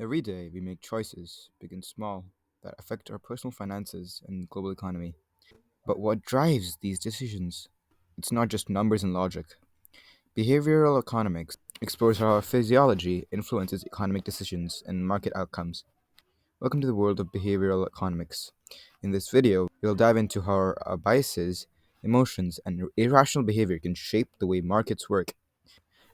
Every day we make choices, big and small, that affect our personal finances and global economy. But what drives these decisions? It's not just numbers and logic. Behavioral economics explores how our physiology influences economic decisions and market outcomes. Welcome to the world of behavioral economics. In this video, we'll dive into how our biases, emotions, and irrational behavior can shape the way markets work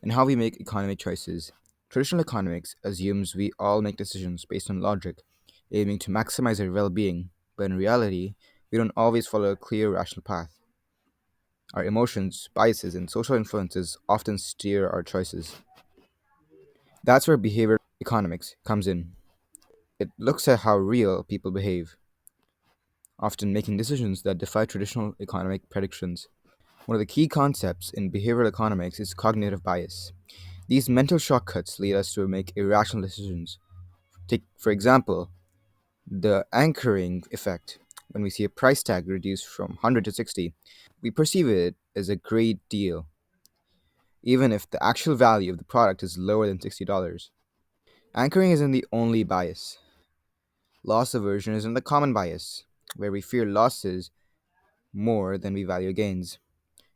and how we make economic choices. Traditional economics assumes we all make decisions based on logic, aiming to maximize our well being, but in reality, we don't always follow a clear, rational path. Our emotions, biases, and social influences often steer our choices. That's where behavioral economics comes in. It looks at how real people behave, often making decisions that defy traditional economic predictions. One of the key concepts in behavioral economics is cognitive bias. These mental shortcuts lead us to make irrational decisions. Take, for example, the anchoring effect. When we see a price tag reduced from 100 to 60, we perceive it as a great deal, even if the actual value of the product is lower than $60. Anchoring isn't the only bias. Loss aversion isn't the common bias, where we fear losses more than we value gains,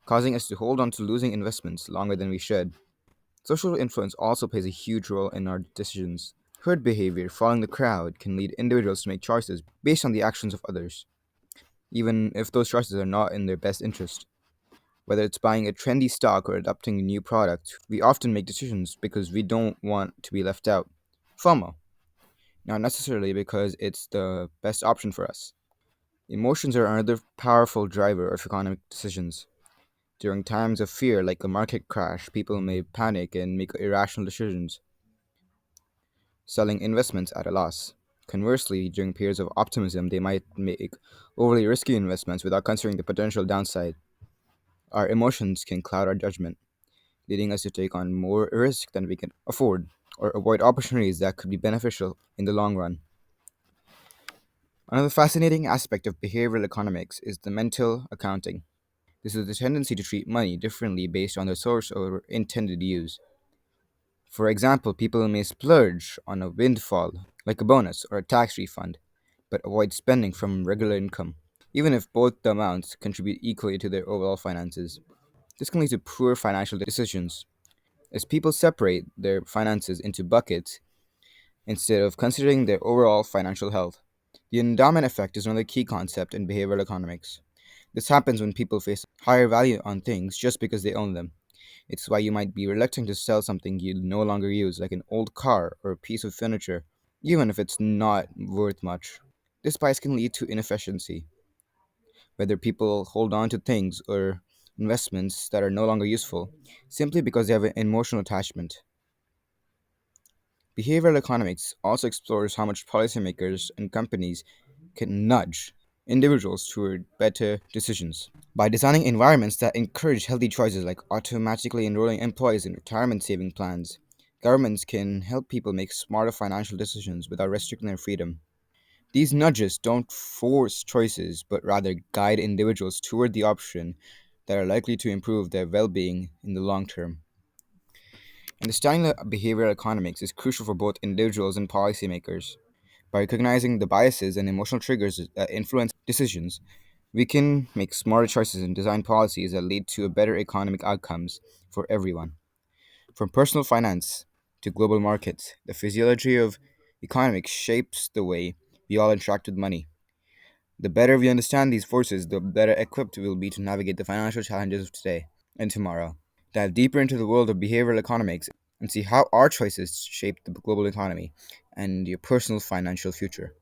causing us to hold on to losing investments longer than we should. Social influence also plays a huge role in our decisions. Herd behavior, following the crowd, can lead individuals to make choices based on the actions of others, even if those choices are not in their best interest. Whether it's buying a trendy stock or adopting a new product, we often make decisions because we don't want to be left out. FOMO, not necessarily because it's the best option for us. Emotions are another powerful driver of economic decisions. During times of fear, like a market crash, people may panic and make irrational decisions, selling investments at a loss. Conversely, during periods of optimism, they might make overly risky investments without considering the potential downside. Our emotions can cloud our judgment, leading us to take on more risk than we can afford or avoid opportunities that could be beneficial in the long run. Another fascinating aspect of behavioral economics is the mental accounting. This is the tendency to treat money differently based on the source or intended use. For example, people may splurge on a windfall, like a bonus or a tax refund, but avoid spending from regular income, even if both the amounts contribute equally to their overall finances. This can lead to poor financial decisions, as people separate their finances into buckets instead of considering their overall financial health. The endowment effect is another key concept in behavioral economics. This happens when people face higher value on things just because they own them. It's why you might be reluctant to sell something you no longer use, like an old car or a piece of furniture, even if it's not worth much. This bias can lead to inefficiency, whether people hold on to things or investments that are no longer useful, simply because they have an emotional attachment. Behavioral economics also explores how much policymakers and companies can nudge individuals toward better decisions. By designing environments that encourage healthy choices like automatically enrolling employees in retirement saving plans, governments can help people make smarter financial decisions without restricting their freedom. These nudges don't force choices, but rather guide individuals toward the option that are likely to improve their well being in the long term. Understanding the behavioral economics is crucial for both individuals and policymakers. By recognizing the biases and emotional triggers that influence decisions, we can make smarter choices and design policies that lead to a better economic outcomes for everyone. From personal finance to global markets, the physiology of economics shapes the way we all interact with money. The better we understand these forces, the better equipped we will be to navigate the financial challenges of today and tomorrow. Dive deeper into the world of behavioral economics and see how our choices shape the global economy and your personal financial future.